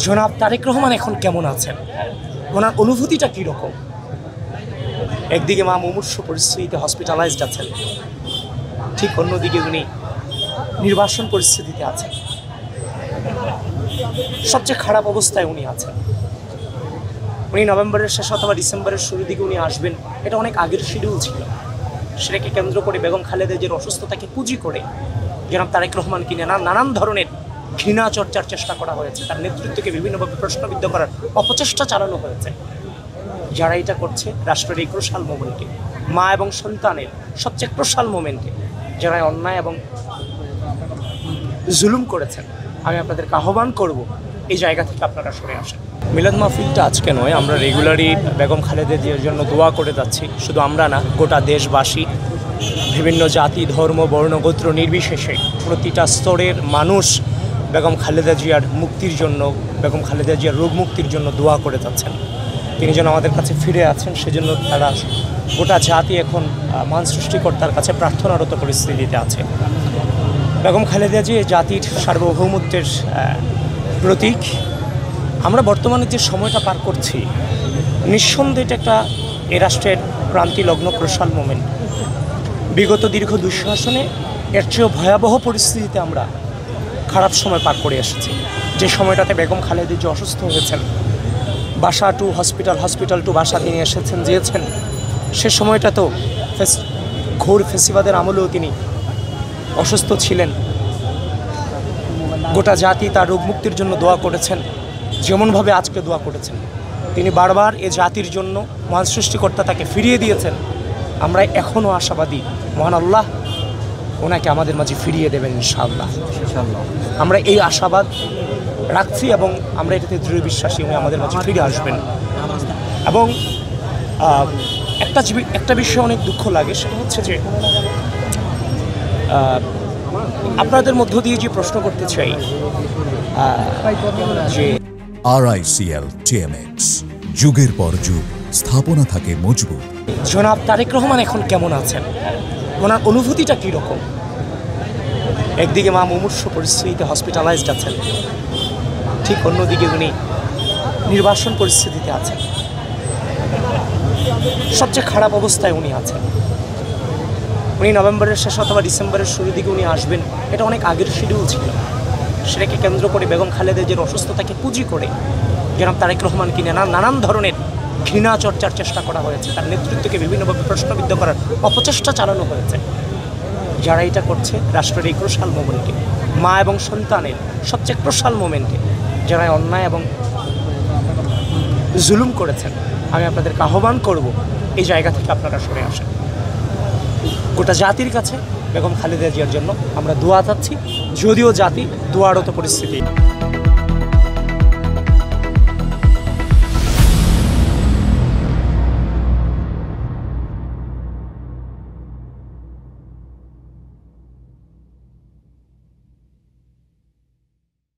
জনাব তারেক রহমান এখন কেমন আছেন, ওনার অনুভূতিটা কীরকম? একদিকে মা মুমূর্ষ পরিস্থিতিতে হসপিটালাইজড আছেন, ঠিক অন্যদিকে উনি নির্বাসন পরিস্থিতিতে আছেন। সবচেয়ে খারাপ অবস্থায় উনি আছেন। উনি নভেম্বরের শেষ অথবা ডিসেম্বরের শুরুর দিকে উনি আসবেন, এটা অনেক আগের শিডিউল ছিল। সেটাকে কেন্দ্র করে বেগম খালেদা জিয়ার অসুস্থতাকে পুঁজি করে জনাব তারেক রহমানকে নিয়ে নানান ধরনের ঘৃণা চর্চার চেষ্টা করা হয়েছে, তার নেতৃত্বকে বিভিন্নভাবে প্রশ্নবিদ্ধ করার অপচেষ্টা চালানো হয়েছে। যারা এটা করছে রাষ্ট্রের এই ক্রুশাল মোমেন্টে, মা এবং সন্তানের সবচেয়ে ক্রুশাল মোমেন্টে যারা অন্যায় এবং জুলুম করেছেন, আমি আপনাদেরকে আহ্বান করব এই জায়গা থেকে আপনারা সরে আসেন। মিলাদ মাহফিলটা আজকে নয়, আমরা রেগুলারই বেগম খালেদা জিয়ার জন্য দোয়া করে যাচ্ছি। শুধু আমরা না, গোটা দেশবাসী, বিভিন্ন জাতি, ধর্ম, বর্ণ, গোত্র নির্বিশেষে প্রতিটা স্তরের মানুষ বেগম খালেদা জিয়ার মুক্তির জন্য, বেগম খালেদা জিয়ার রোগ মুক্তির জন্য দোয়া করে যাচ্ছেন। তিনি যেন আমাদের কাছে ফিরে আছেন, সেজন্য তারা গোটা জাতি এখন মহান সৃষ্টিকর্তার কাছে প্রার্থনারত পরিস্থিতিতে আছে। বেগম খালেদা জিয়া জাতির সার্বভৌমত্বের প্রতীক। আমরা বর্তমানে যে সময়টা পার করছি, নিঃসন্দেহে এটা একটা এ রাষ্ট্রের ক্রান্তিলগ্ন ক্রুশাল মোমেন্ট। বিগত দীর্ঘ দুঃশাসনে এর চেয়েও ভয়াবহ পরিস্থিতিতে আমরা খারাপ সময় পার করে এসেছি। যে সময়টাতে বেগম খালেদা জিয়া অসুস্থ হয়েছেন, বাসা টু হসপিটাল, হসপিটাল টু বাসা তিনি এসেছেন যেয়েছেন, সে সময়টা তো ঘোর ফেসিবাদের আমলেও তিনি অসুস্থ ছিলেন। গোটা জাতি তার রোগ মুক্তির জন্য দোয়া করেছেন, যেমনভাবে আজকে দোয়া করেছেন। তিনি বারবার এ জাতির জন্য মহান সৃষ্টিকর্তা তাকে ফিরিয়ে দিয়েছেন। আমরা এখনও আশাবাদী মহান আল্লাহ ওনাকে আমাদের মাঝে ফিরিয়ে দেবেন ইনশাআল্লাহ। আমরা এই আশাবাদ রাখছি এবং আমরা এটাতে দৃঢ় বিশ্বাসী উনি আমাদের মাঝে ফিরে আসবেন। এবং একটা বিষয়ে অনেক দুঃখ লাগে, সেটা হচ্ছে যে আপনাদের মধ্য দিয়ে যে প্রশ্ন করতে চাই যে RICL TMX, যুগের পর যুগ স্থাপনা থাকে মজবুত। জনাব তারেক রহমান এখন কেমন আছেন, ওনার অনুভূতিটা কীরকম? একদিকে মা মুমূর্ষ পরিস্থিতিতে হসপিটালাইজড আছেন, ঠিক অন্যদিকে উনি নির্বাসন পরিস্থিতিতে আছেন। সবচেয়ে খারাপ অবস্থায় উনি আছেন। উনি নভেম্বরের শেষ অথবা ডিসেম্বরের শুরুর দিকে উনি আসবেন, এটা অনেক আগের শিডিউল ছিল। সেটাকে কেন্দ্র করে বেগম খালেদা জিয়ার অসুস্থতাকে পুঁজি করে জনাব তারেক রহমানকে নিয়ে নানান ধরনের ঘৃণা চর্চার চেষ্টা করা হয়েছে, তার নেতৃত্বকে বিভিন্নভাবে প্রশ্নবিদ্ধ করার অপচেষ্টা চালানো হয়েছে। যারা এটা করছে রাষ্ট্রের এই ক্রুশাল মোমেন্টে, মা এবং সন্তানের সবচেয়ে ক্রুশাল মোমেন্টে যারা অন্যায় এবং জুলুম করেছেন, আমি আপনাদেরকে আহ্বান করব এই জায়গা থেকে আপনারা সরে আসেন। গোটা জাতির কাছে বেগম খালেদা জিয়ার জন্য আমরা দোয়া চাচ্ছি, যদিও জাতি দোয়ারত পরিস্থিতি।